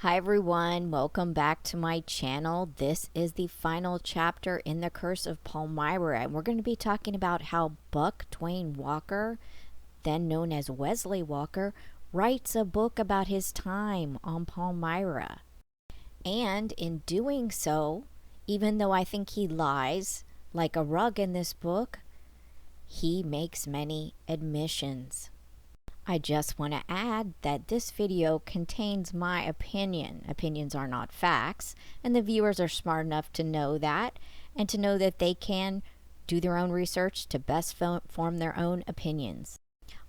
Hi everyone, welcome back to my channel. This is the final chapter in The Curse of Palmyra, and we're going to be talking about how Buck Dwayne Walker, then known as Wesley Walker, writes a book about his time on Palmyra. And in doing so, even though I think he lies like a rug in this book, he makes many admissions. I just want to add that this video contains my opinion. Opinions are not facts, and the viewers are smart enough to know that, and to know that they can do their own research to best form their own opinions.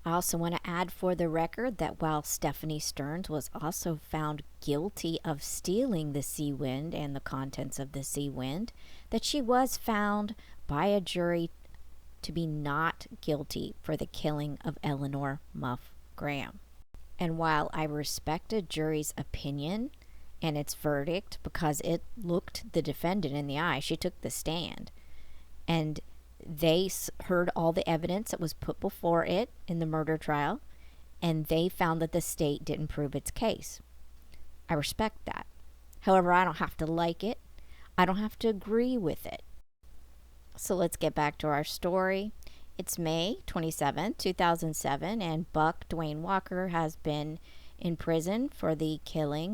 I also want to add for the record that while Stephanie Stearns was also found guilty of stealing the Sea Wind and the contents of the Sea Wind, that she was found by a jury to be not guilty for the killing of Eleanor Muff Graham. And while I respect a jury's opinion and its verdict because it looked the defendant in the eye, she took the stand, and they heard all the evidence that was put before it in the murder trial, and they found that the state didn't prove its case. I respect that. However, I don't have to like it. I don't have to agree with it. So let's get back to our story. It's May 27, 2007, and Buck Dwayne Walker has been in prison for the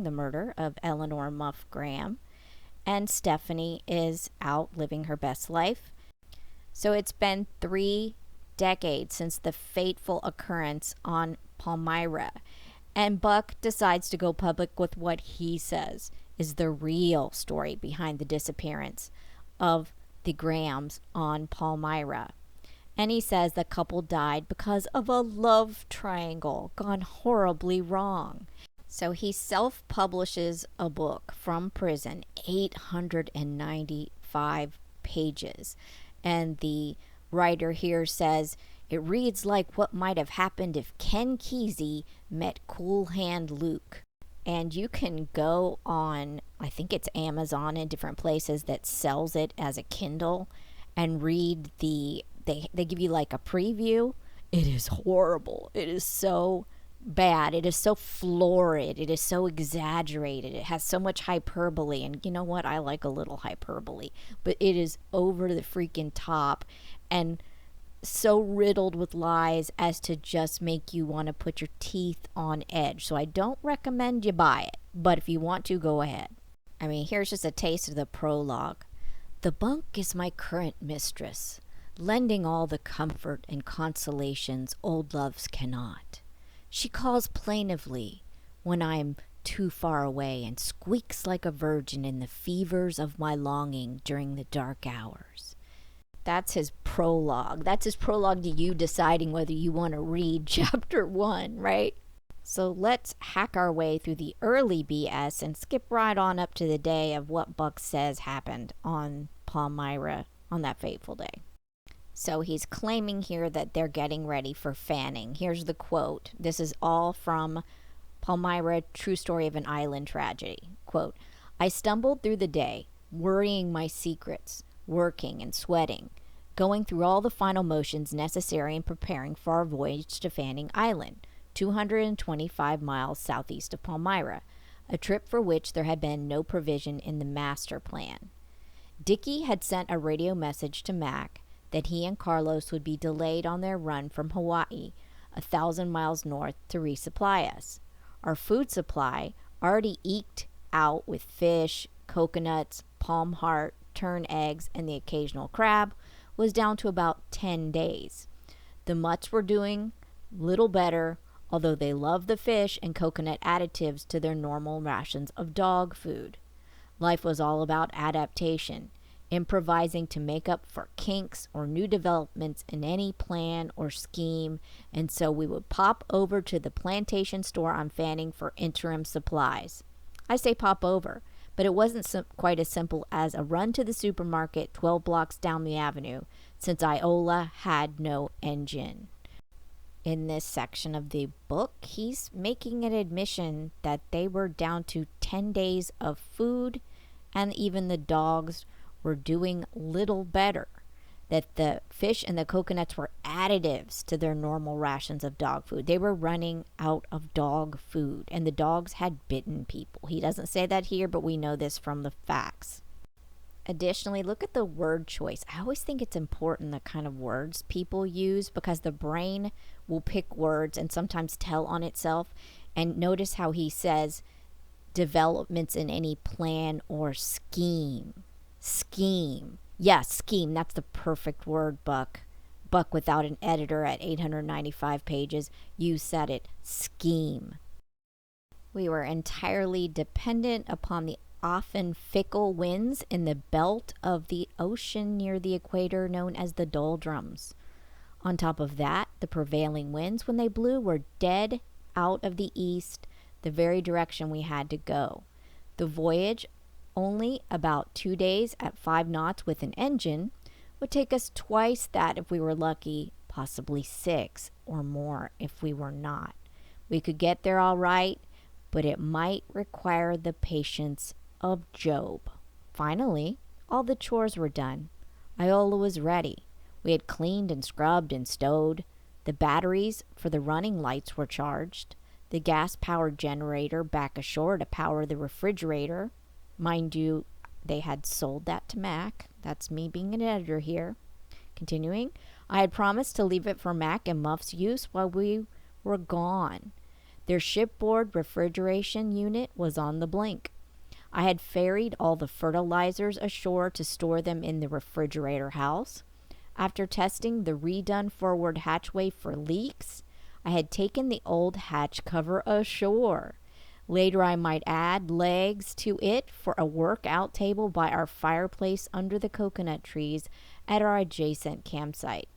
murder of Eleanor Muff Graham, and Stephanie is out living her best life. So it's been 3 decades since the fateful occurrence on Palmyra, and Buck decides to go public with what he says is the real story behind the disappearance of the Grahams on Palmyra. And he says the couple died because of a love triangle gone horribly wrong. So he self-publishes a book from prison, 895 pages. And the writer here says, it reads like what might have happened if Ken Kesey met Cool Hand Luke. And you can go on, I think it's Amazon and different places that sells it as a Kindle, and read they give you like a preview. It is horrible. It is so bad. It is so florid. It is so exaggerated. It has so much hyperbole. And you know what? I like a little hyperbole. But it is over the freaking top and so riddled with lies as to just make you want to put your teeth on edge. So I don't recommend you buy it, but if you want to, go ahead. I mean, here's just a taste of the prologue. The bunk is my current mistress, lending all the comfort and consolations old loves cannot. She calls plaintively when I am too far away, and squeaks like a virgin in the fevers of my longing during the dark hours. That's his prologue. That's his prologue to you deciding whether you want to read chapter 1, right? So let's hack our way through the early BS and skip right on up to the day of what Buck says happened on Palmyra on that fateful day. So he's claiming here that they're getting ready for fanning. Here's the quote. This is all from Palmyra, True Story of an Island Tragedy. Quote, I stumbled through the day, worrying my secrets, working and sweating, going through all the final motions necessary in preparing for our voyage to Fanning Island, 225 miles southeast of Palmyra, a trip for which there had been no provision in the master plan. Dickie had sent a radio message to Mac that he and Carlos would be delayed on their run from Hawaii, 1,000 miles north, to resupply us. Our food supply, already eked out with fish, coconuts, palm heart, tern eggs, and the occasional crab, was down to about 10 days. The mutts were doing little better, although they loved the fish and coconut additives to their normal rations of dog food. Life was all about adaptation, improvising to make up for kinks or new developments in any plan or scheme, and so we would pop over to the plantation store on Fanning for interim supplies. I say pop over, but it wasn't quite as simple as a run to the supermarket 12 blocks down the avenue, since Iola had no engine. In this section of the book, he's making an admission that they were down to 10 days of food, and even the dogs were doing little better. that the fish and the coconuts were additives to their normal rations of dog food. They were running out of dog food, and the dogs had bitten people. He doesn't say that here, but we know this from the facts. Additionally, look at the word choice. I always think it's important the kind of words people use, because the brain will pick words and sometimes tell on itself. And notice how he says developments in any plan or scheme. Scheme. Yes, scheme. That's the perfect word, Buck. Buck without an editor at 895 pages. You said it. Scheme. We were entirely dependent upon the often fickle winds in the belt of the ocean near the equator known as the doldrums. On top of that, the prevailing winds, when they blew, were dead out of the east, the very direction we had to go. The voyage, only about 2 days at 5 knots with an engine, would take us twice that if we were lucky, possibly 6 or more if we were not. We could get there all right, but it might require the patience of Job. Finally, all the chores were done. Iola was ready. We had cleaned and scrubbed and stowed. The batteries for the running lights were charged. The gas-powered generator back ashore to power the refrigerator. Mind you, they had sold that to Mac. That's me being an editor here. Continuing, I had promised to leave it for Mac and Muff's use while we were gone. Their shipboard refrigeration unit was on the blink. I had ferried all the fertilizers ashore to store them in the refrigerator house. After testing the redone forward hatchway for leaks, I had taken the old hatch cover ashore. Later I might add legs to it for a workout table by our fireplace under the coconut trees at our adjacent campsite.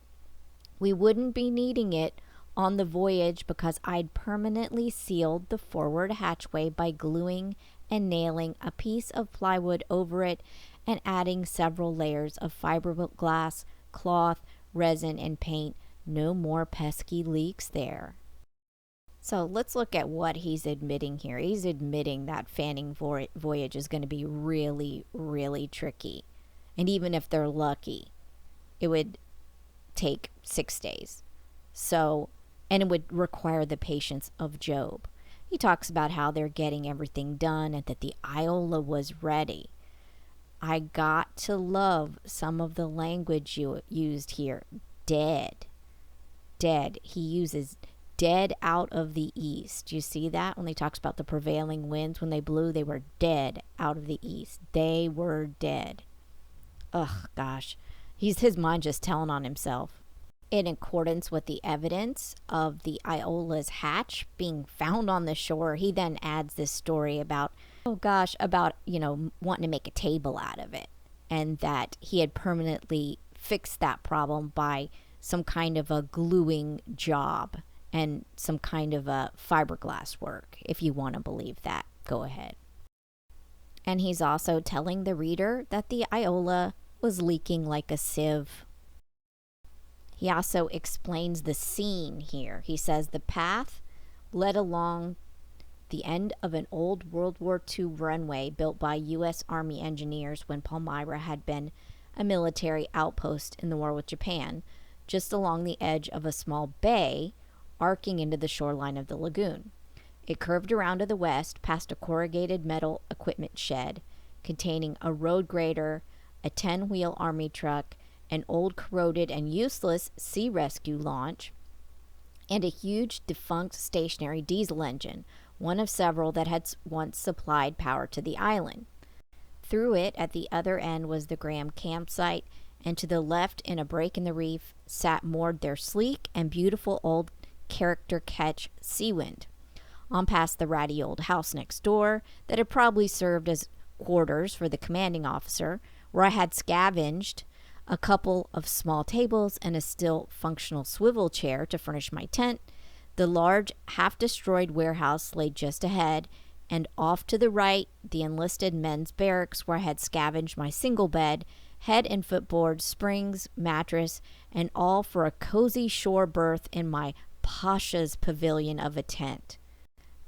We wouldn't be needing it on the voyage because I'd permanently sealed the forward hatchway by gluing and nailing a piece of plywood over it and adding several layers of fiberglass, cloth, resin, and paint. No more pesky leaks there. So let's look at what he's admitting here. He's admitting that fanning voyage is going to be really, really tricky. And even if they're lucky, it would take 6 days. And it would require the patience of Job. He talks about how they're getting everything done and that the Iola was ready. I got to love some of the language you used here. Dead. Dead. He uses dead out of the east. You see that when he talks about the prevailing winds? When they blew, they were dead out of the east. They were dead. Ugh, gosh. His mind just telling on himself. In accordance with the evidence of the Iola's hatch being found on the shore, he then adds this story about, wanting to make a table out of it. And that he had permanently fixed that problem by some kind of a gluing job and some kind of a fiberglass work. If you want to believe that, go ahead. And he's also telling the reader that the Iola was leaking like a sieve. He also explains the scene here. He says the path led along the end of an old World War II runway built by U.S. Army engineers when Palmyra had been a military outpost in the war with Japan, just along the edge of a small bay arcing into the shoreline of the lagoon. It curved around to the west past a corrugated metal equipment shed containing a road grader, a 10-wheel army truck, an old corroded and useless sea rescue launch, and a huge defunct stationary diesel engine, one of several that had once supplied power to the island. Through it, at the other end, was the Graham campsite, and to the left, in a break in the reef, sat moored their sleek and beautiful old character ketch Seawind. On past the ratty old house next door that had probably served as quarters for the commanding officer, where I had scavenged a couple of small tables and a still functional swivel chair to furnish my tent. The large, half-destroyed warehouse lay just ahead, and off to the right, the enlisted men's barracks where I had scavenged my single bed, head and footboard, springs, mattress, and all for a cozy shore berth in my Pasha's pavilion of a tent.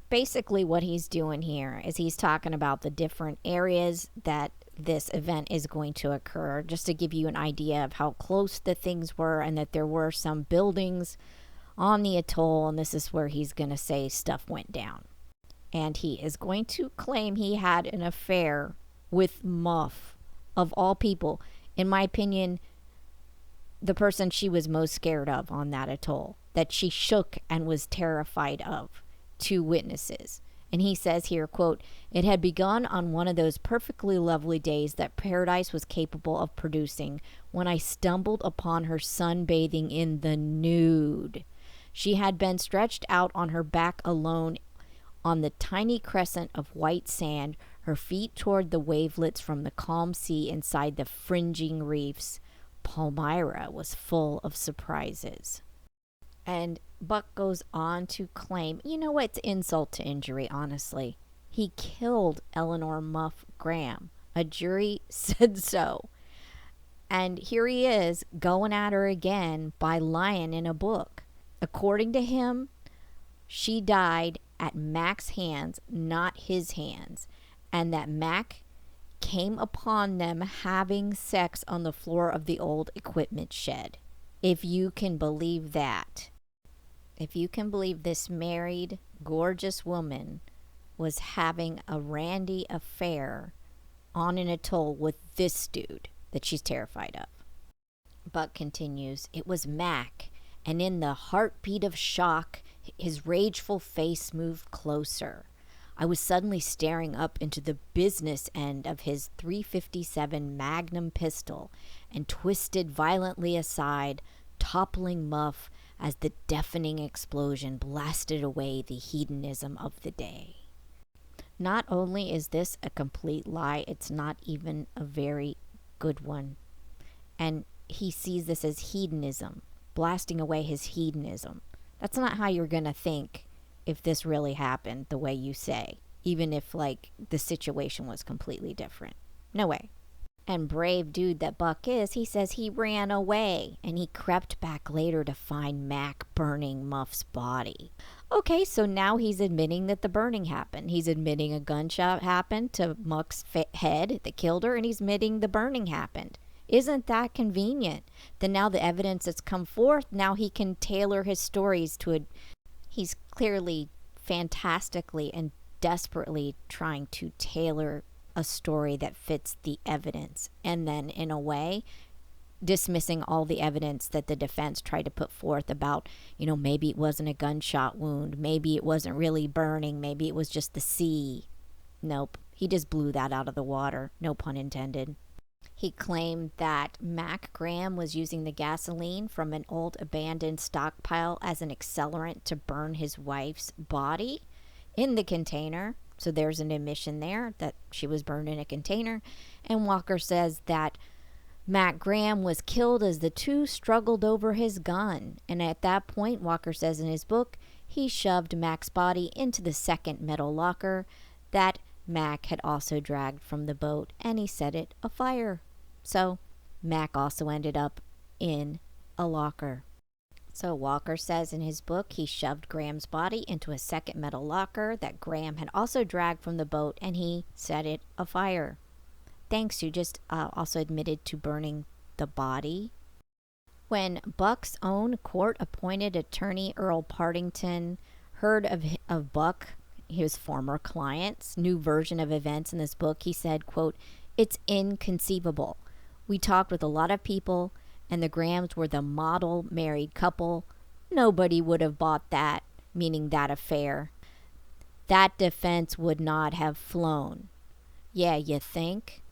Basically what he's doing here is he's talking about the different areas that this event is going to occur, just to give you an idea of how close the things were, and that there were some buildings on the atoll, and this is where he's going to say stuff went down. And he is going to claim he had an affair with Muff, of all people. In my opinion, the person she was most scared of on that atoll, that she shook and was terrified of, to witnesses. And he says here, quote, "It had begun on one of those perfectly lovely days that paradise was capable of producing, when I stumbled upon her sunbathing in the nude. She had been stretched out on her back alone on the tiny crescent of white sand, her feet toward the wavelets from the calm sea inside the fringing reefs. Palmyra was full of surprises." And Buck goes on to claim, you know what, it's insult to injury, honestly. He killed Eleanor Muff Graham. A jury said so. And here he is going at her again by lying in a book. According to him, she died at Mac's hands, not his hands, and that Mac came upon them having sex on the floor of the old equipment shed. If you can believe that. If you can believe this married, gorgeous woman was having a randy affair on an atoll with this dude that she's terrified of. Buck continues, "It was Mac, and in the heartbeat of shock, his rageful face moved closer. I was suddenly staring up into the business end of his .357 Magnum pistol and twisted violently aside, toppling Muff as the deafening explosion blasted away the hedonism of the day." Not only is this a complete lie, it's not even a very good one. And he sees this as hedonism, blasting away his hedonism. That's not how you're going to think if this really happened the way you say, even if, like, the situation was completely different. No way. And brave dude that Buck is, he says he ran away and he crept back later to find Mac burning Muff's body. Okay, so now he's admitting that the burning happened. He's admitting a gunshot happened to Muck's head that killed her, and he's admitting the burning happened. Isn't that convenient? Then now the evidence that's come forth, now he can tailor his stories to a... He's clearly, fantastically, and desperately trying to tailor a story that fits the evidence, and then in a way dismissing all the evidence that the defense tried to put forth about, maybe it wasn't a gunshot wound, maybe it wasn't really burning, maybe it was just the sea. Nope, he just blew that out of the water, no pun intended. He claimed that Mac Graham was using the gasoline from an old abandoned stockpile as an accelerant to burn his wife's body in the container. So there's an admission there that she was burned in a container. And Walker says that Mac Graham was killed as the two struggled over his gun. And at that point, Walker says in his book, he shoved Mac's body into the second metal locker that Mac had also dragged from the boat, and he set it afire. So Mac also ended up in a locker. So Walker says in his book he shoved Graham's body into a second metal locker that Graham had also dragged from the boat, and he set it afire. Thanks, you just also admitted to burning the body. When Buck's own court-appointed attorney Earl Partington heard of Buck, his former client's new version of events in this book, he said, quote, "It's inconceivable. We talked with a lot of people, and the Grahams were the model married couple. Nobody would have bought that, meaning that affair. That defense would not have flown." Yeah, you think?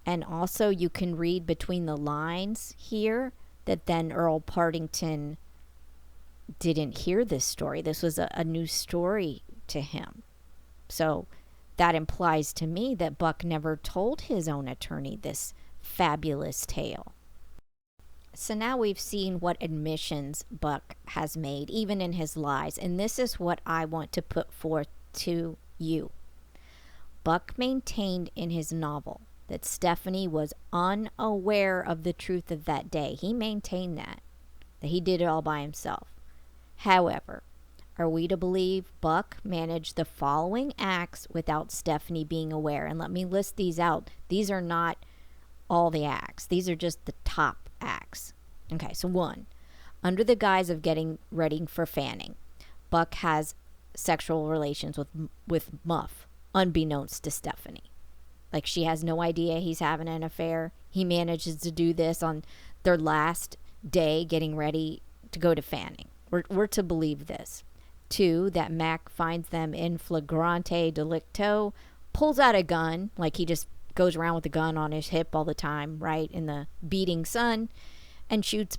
And also you can read between the lines here that then Earl Partington didn't hear this story. This was a new story to him. So that implies to me that Buck never told his own attorney this fabulous tale. So now we've seen what admissions Buck has made, even in his lies, and this is what I want to put forth to you. Buck maintained in his novel that Stephanie was unaware of the truth of that day. He maintained that he did it all by himself. However, are we to believe Buck managed the following acts without Stephanie being aware? And let me list these out. These are not all the acts. These are just the top acts. Okay, so 1, under the guise of getting ready for fanning, Buck has sexual relations with Muff, unbeknownst to Stephanie. Like, she has no idea he's having an affair. He manages to do this on their last day getting ready to go to fanning. We're to believe this. 2, that Mac finds them in flagrante delicto, pulls out a gun, like he just goes around with a gun on his hip all the time, right, in the beating sun, and shoots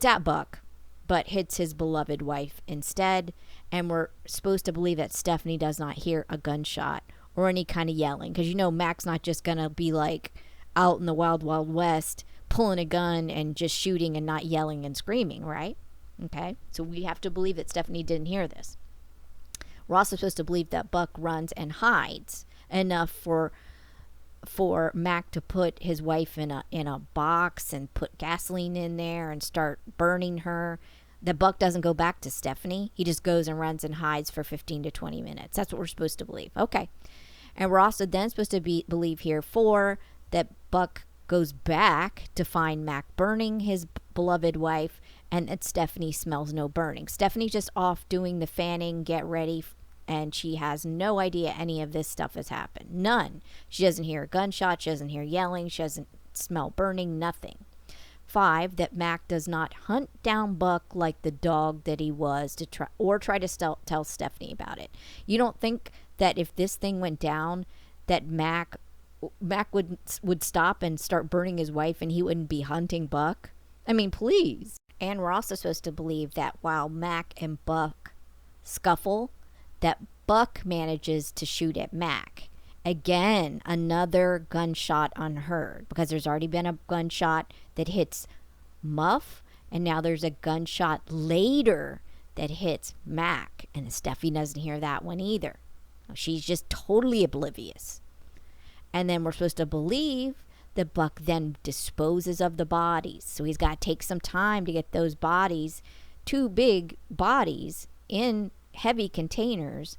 at Buck, but hits his beloved wife instead. And we're supposed to believe that Stephanie does not hear a gunshot or any kind of yelling, because Mac's not just gonna be like out in the wild west pulling a gun and just shooting and not yelling and screaming, right? Okay, so we have to believe that Stephanie didn't hear this. We're also supposed to believe that Buck runs and hides enough for Mac to put his wife in a box and put gasoline in there and start burning her. That Buck doesn't go back to Stephanie. He just goes and runs and hides for 15 to 20 minutes. That's what we're supposed to believe. Okay. And we're also then supposed to believe here 4, that Buck goes back to find Mac burning his beloved wife, and that Stephanie smells no burning. Stephanie's just off doing the fanning, get ready, and she has no idea any of this stuff has happened. None. She doesn't hear a gunshot. She doesn't hear yelling. She doesn't smell burning. Nothing. 5, that Mac does not hunt down Buck like the dog that he was to try to tell Stephanie about it. You don't think that if this thing went down, that Mac would stop and start burning his wife and he wouldn't be hunting Buck? I mean, please. And we're also supposed to believe that while Mac and Buck scuffle, that Buck manages to shoot at Mac. Again, another gunshot unheard, because there's already been a gunshot that hits Muff, and now there's a gunshot later that hits Mac, and Stephanie doesn't hear that one either. She's just totally oblivious. And then we're supposed to believe that Buck then disposes of the bodies. So he's got to take some time to get those bodies, 2 big bodies, in heavy containers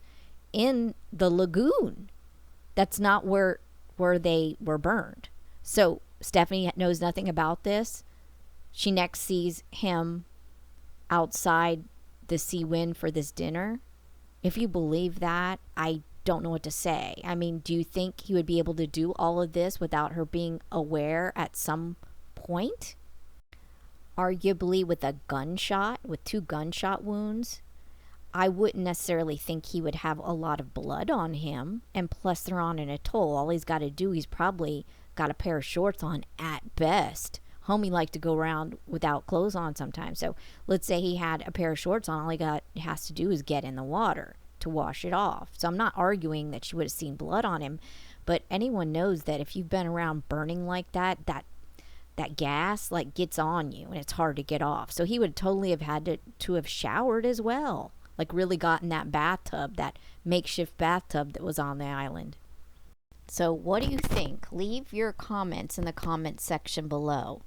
in the lagoon. That's not where they were burned. So Stephanie knows nothing about this. She next sees him outside the Sea Wind for this dinner. If you believe that, I don't know what to say. I mean, do you think he would be able to do all of this without her being aware at some point? Arguably with a gunshot, with 2 gunshot wounds, I wouldn't necessarily think he would have a lot of blood on him. And plus, they're on an atoll. All he's got to do, he's probably got a pair of shorts on at best. Homie liked to go around without clothes on sometimes. So let's say he had a pair of shorts on. All he has to do is get in the water to wash it off. So I'm not arguing that she would have seen blood on him, but anyone knows that if you've been around burning like that gas like gets on you and it's hard to get off. So he would totally have had to have showered as well, like really got in that bathtub, that makeshift bathtub that was on the island. So what do you think? Leave your comments in the comment section below.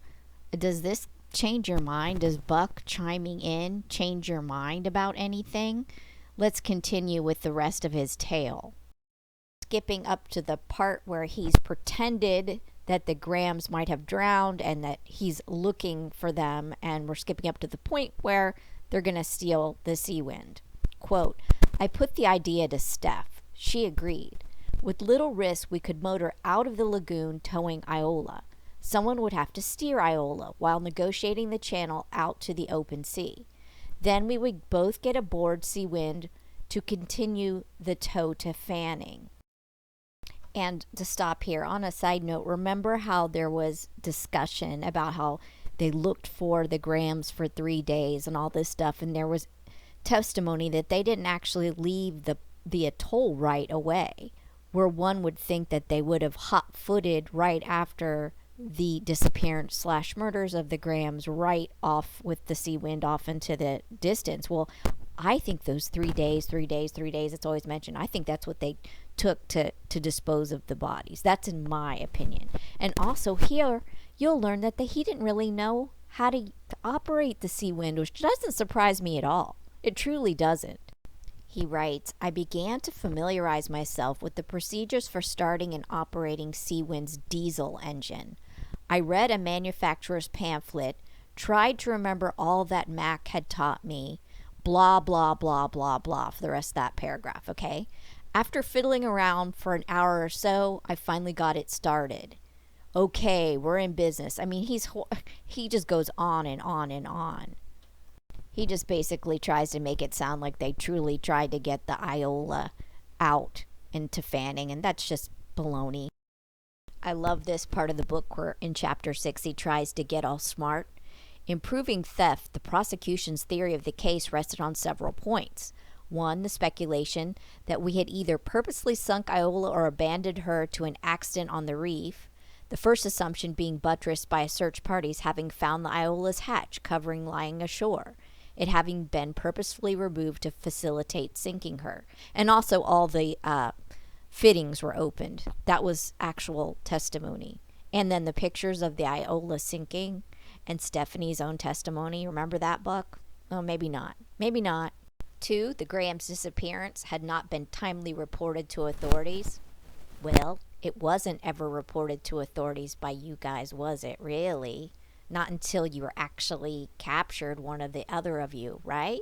Does this change your mind? Does Buck chiming in change your mind about anything? Let's continue with the rest of his tale. Skipping up to the part where he's pretended that the Grahams might have drowned and that he's looking for them, and we're skipping up to the point where they're going to steal the Sea Wind. Quote, I put the idea to Steph. She agreed. With little risk, we could motor out of the lagoon towing Iola. Someone would have to steer Iola while negotiating the channel out to the open sea. Then we would both get aboard Sea Wind to continue the tow to Fanning. And to stop here, on a side note, remember how there was discussion about how they looked for the Grahams for 3 days and all this stuff, and there was testimony that they didn't actually leave the atoll right away, where one would think that they would have hot-footed right after the disappearance / murders of the Grahams, right off with the Sea Wind off into the distance. Well, I think those 3 days, it's always mentioned, I think that's what they took to dispose of the bodies. That's in my opinion. And also here, you'll learn that he didn't really know how to operate the Sea Wind, which doesn't surprise me at all. It truly doesn't. He writes, I began to familiarize myself with the procedures for starting and operating Seawind's diesel engine. I read a manufacturer's pamphlet, tried to remember all that Mac had taught me, blah, blah, blah, blah, blah, for the rest of that paragraph, okay? After fiddling around for an hour or so, I finally got it started. Okay, we're in business. I mean, he just goes on and on and on. He just basically tries to make it sound like they truly tried to get the Iola out into Fanning, and that's just baloney. I love this part of the book where in chapter 6 he tries to get all smart. In proving theft, the prosecution's theory of the case rested on several points. One, the speculation that we had either purposely sunk Iola or abandoned her to an accident on the reef. The first assumption being buttressed by search parties having found the Iola's hatch covering lying ashore, it having been purposefully removed to facilitate sinking her. And also all the fittings were opened. That was actual testimony. And then the pictures of the Iola sinking and Stephanie's own testimony. Remember that, Buck? Oh, maybe not. Maybe not. 2, the Graham's disappearance had not been timely reported to authorities. Well, it wasn't ever reported to authorities by you guys, was it, really? Not until you were actually captured, one of the other of you, right?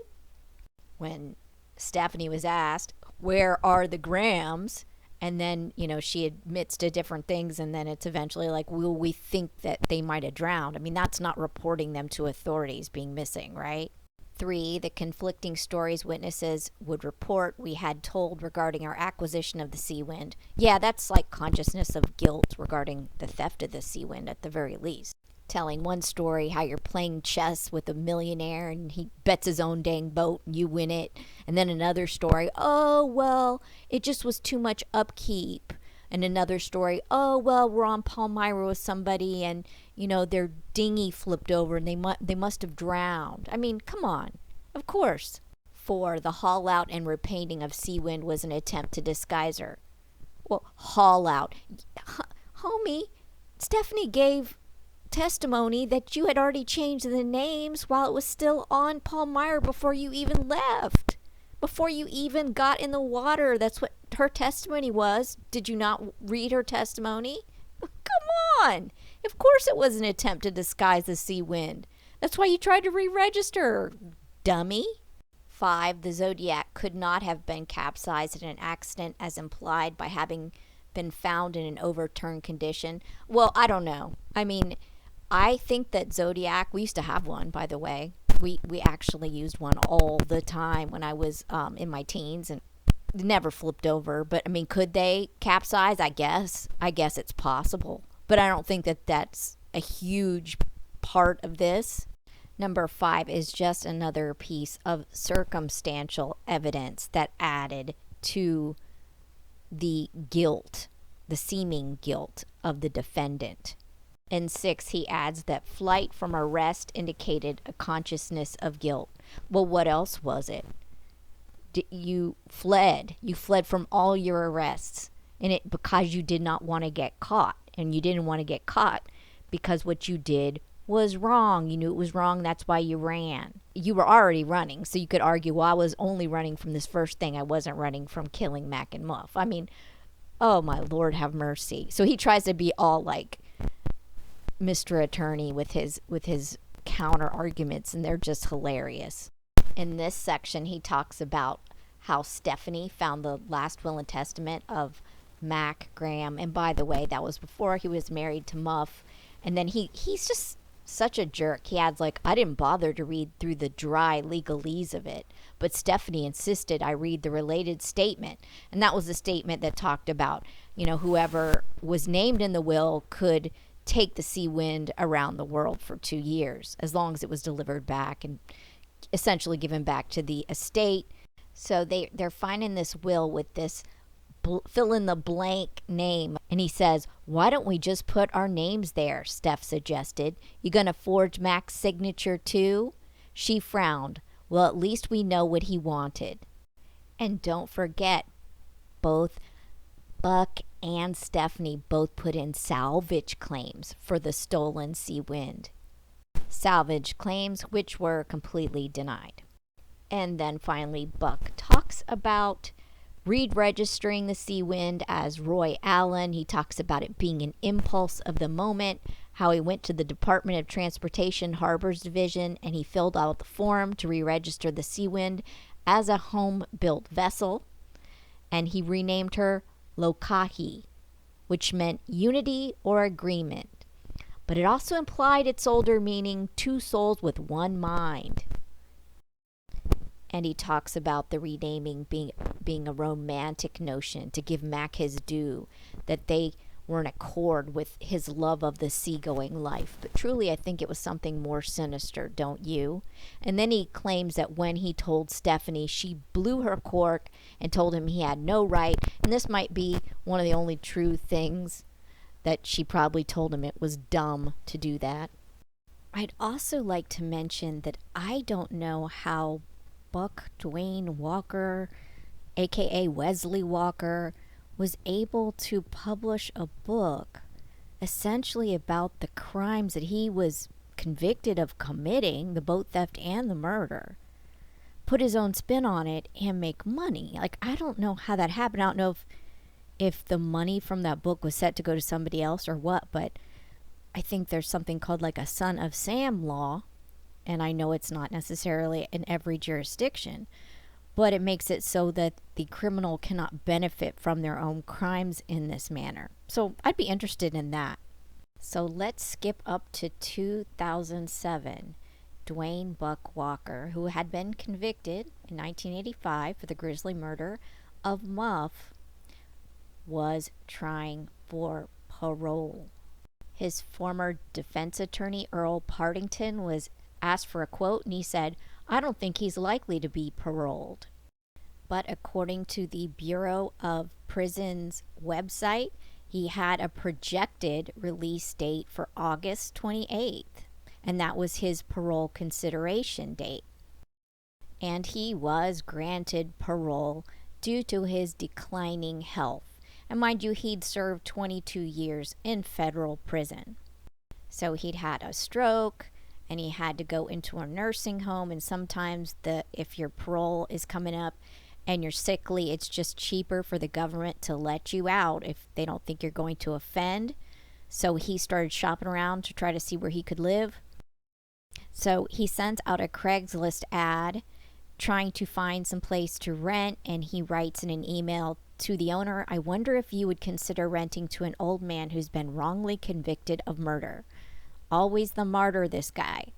When Stephanie was asked, where are the Grahams? And then, she admits to different things, and then it's eventually like, well, we think that they might have drowned. I mean, that's not reporting them to authorities being missing, right? 3, the conflicting stories witnesses would report we had told regarding our acquisition of the Seawind. Yeah, that's like consciousness of guilt regarding the theft of the Seawind at the very least. Telling one story how you're playing chess with a millionaire and he bets his own dang boat and you win it. And then another story, oh, well, it just was too much upkeep. And another story, oh, well, we're on Palmyra with somebody and, their dinghy flipped over and they must have drowned. I mean, come on. Of course. 4, the haul out and repainting of Seawind was an attempt to disguise her. Well, haul out. Homie, Stephanie gave testimony that you had already changed the names while it was still on Palmyra before you even left. Before you even got in the water. That's what her testimony was. Did you not read her testimony? Come on. Of course it was an attempt to disguise the Seawind. That's why you tried to re-register, dummy. 5, the Zodiac could not have been capsized in an accident as implied by having been found in an overturned condition. Well, I don't know. I mean, I think that Zodiac, we used to have one, by the way. We actually used one all the time when I was in my teens, and never flipped over. But, I mean, could they capsize? I guess it's possible. But I don't think that that's a huge part of this. Number 5 is just another piece of circumstantial evidence that added to the guilt, the seeming guilt of the defendant. In 6, he adds that flight from arrest indicated a consciousness of guilt. Well, what else was it? You fled. You fled from all your arrests, and it because you did not want to get caught. And you didn't want to get caught because what you did was wrong. You knew it was wrong. That's why you ran. You were already running, so you could argue, well, I was only running from this first thing. I wasn't running from killing Mac and Muff. I mean, oh, my Lord, have mercy. So he tries to be all like Mr. Attorney with his counter arguments, and they're just hilarious. In this section, he talks about how Stephanie found the last will and testament of Mac Graham, and by the way, that was before he was married to Muff. And then he's just such a jerk. He adds, like, I didn't bother to read through the dry legalese of it, but Stephanie insisted I read the related statement. And that was the statement that talked about, whoever was named in the will could take the Seawind around the world for 2 years, as long as it was delivered back and essentially given back to the estate. So they're finding this will with this fill in the blank name. And he says, why don't we just put our names there? Steph suggested. You gonna forge Mac's signature too? She frowned. Well, at least we know what he wanted. And don't forget, both Buck and Stephanie both put in salvage claims for the stolen Seawind. Salvage claims which were completely denied. And then finally, Buck talks about Reed registering the sea wind as Roy Allen. He talks about it being an impulse of the moment, how he went to the Department of Transportation Harbors Division and he filled out the form to re-register the Sea Wind as a home-built vessel. And he renamed her Lokahi, which meant unity or agreement. But it also implied its older meaning, two souls with one mind. And he talks about the renaming being a romantic notion, to give Mac his due, that they were in accord with his love of the seagoing life. But truly, I think it was something more sinister, don't you? And then he claims that when he told Stephanie, she blew her cork and told him he had no right. And this might be one of the only true things that she probably told him. It was dumb to do that. I'd also like to mention that I don't know how Buck Dwayne Walker, aka Wesley Walker, was able to publish a book essentially about the crimes that he was convicted of committing, the boat theft and the murder, put his own spin on it, and make money. Like, I don't know how that happened. I don't know if the money from that book was set to go to somebody else or what, but I think there's something called like a Son of Sam law, and I know it's not necessarily in every jurisdiction, but it makes it so that the criminal cannot benefit from their own crimes in this manner. So I'd be interested in that. So let's skip up to 2007. Dwayne Buck Walker, who had been convicted in 1985 for the grisly murder of Muff, was trying for parole. His former defense attorney, Earl Partington, was asked for a quote, and he said, "I don't think he's likely to be paroled." But according to the Bureau of Prisons website, he had a projected release date for August 28th, and that was his parole consideration date. And he was granted parole due to his declining health. And mind you, he'd served 22 years in federal prison. So he'd had a stroke, and he had to go into a nursing home, and sometimes if your parole is coming up and you're sickly, it's just cheaper for the government to let you out if they don't think you're going to offend. So he started shopping around to try to see where he could live. So he sent out a Craigslist ad trying to find some place to rent, and he writes in an email to the owner, "I wonder if you would consider renting to an old man who's been wrongly convicted of murder. Always the martyr, this guy."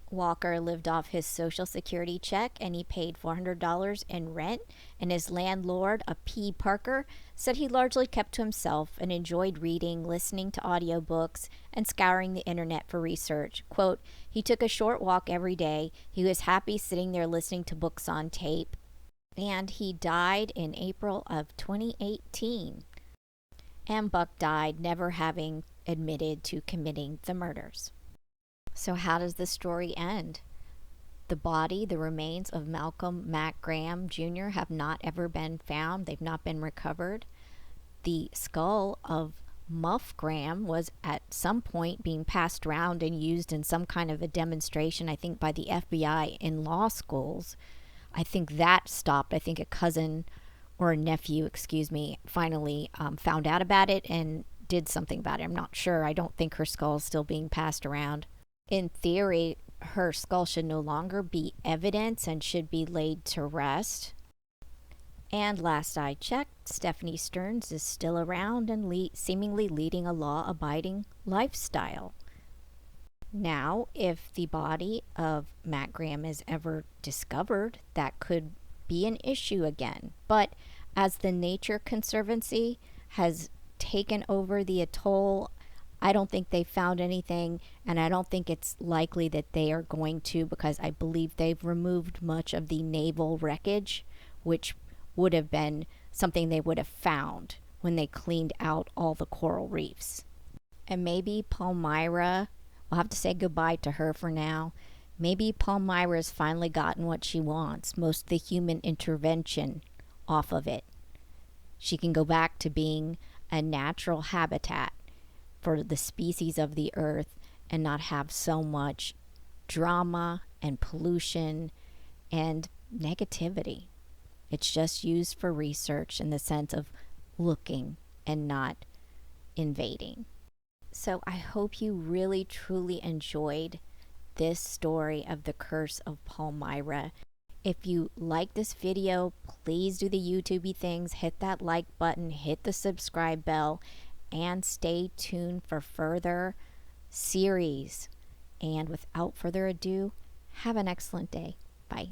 Walker lived off his Social Security check, and he paid $400 in rent, and his landlord, a P. Parker, said he largely kept to himself and enjoyed reading, listening to audiobooks, and scouring the internet for research. Quote, "He took a short walk every day. He was happy sitting there listening to books on tape." And he died in April of 2018. And Buck died never having admitted to committing the murders. So how does the story end? The remains of Malcolm Mac Graham Jr. have not ever been found. They've not been recovered. The skull of Muff Graham was at some point being passed around and used in some kind of a demonstration, I think by the FBI in law schools. I think that stopped. I think a cousin or a nephew, finally found out about it and did something about it. I'm not sure. I don't think her skull is still being passed around. In theory, her skull should no longer be evidence and should be laid to rest. And last I checked, Stephanie Stearns is still around and seemingly leading a law-abiding lifestyle. Now, if the body of Matt Graham is ever discovered, that could be an issue again. But as the Nature Conservancy has taken over the atoll, I don't think they found anything, and I don't think it's likely that they are going to, because I believe they've removed much of the naval wreckage, which would have been something they would have found when they cleaned out all the coral reefs. And maybe Palmyra, we'll have to say goodbye to her for now. Maybe Palmyra's finally gotten what she wants, most of the human intervention off of it. She can go back to being a natural habitat for the species of the earth and not have so much drama and pollution and negativity. It's just used for research in the sense of looking and not invading. So I hope you really truly enjoyed this story of the curse of Palmyra. If you like this video, please do the YouTubey things, hit that like button, hit the subscribe bell, and stay tuned for further series. And without further ado, have an excellent day. Bye.